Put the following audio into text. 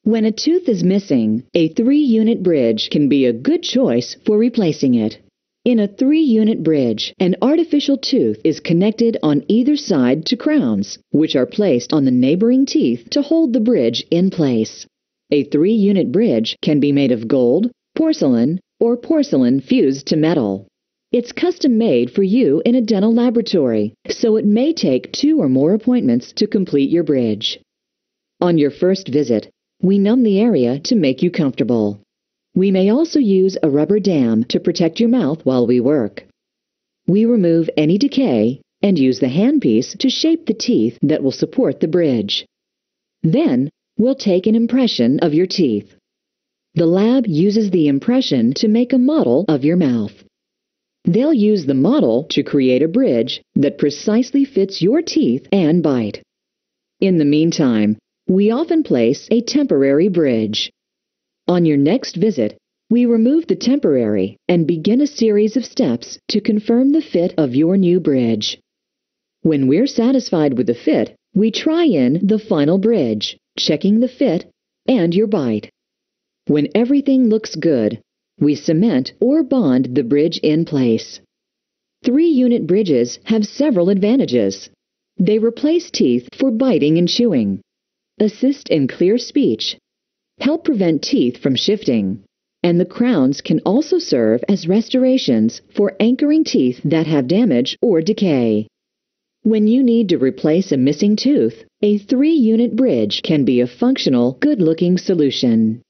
When a tooth is missing, a 3-unit bridge can be a good choice for replacing it. In a 3-unit bridge, an artificial tooth is connected on either side to crowns, which are placed on the neighboring teeth to hold the bridge in place. A 3-unit bridge can be made of gold, porcelain, or porcelain fused to metal. It's custom made for you in a dental laboratory, so it may take 2 or more appointments to complete your bridge. On your first visit, we numb the area to make you comfortable. We may also use a rubber dam to protect your mouth while we work. We remove any decay and use the handpiece to shape the teeth that will support the bridge. Then, we'll take an impression of your teeth. The lab uses the impression to make a model of your mouth. They'll use the model to create a bridge that precisely fits your teeth and bite. In the meantime, we often place a temporary bridge. On your next visit, we remove the temporary and begin a series of steps to confirm the fit of your new bridge. When we're satisfied with the fit, we try in the final bridge, checking the fit and your bite. When everything looks good, we cement or bond the bridge in place. 3-unit bridges have several advantages. They replace teeth for biting and chewing, assist in clear speech, help prevent teeth from shifting, and the crowns can also serve as restorations for anchoring teeth that have damage or decay. When you need to replace a missing tooth, a 3-unit bridge can be a functional, good-looking solution.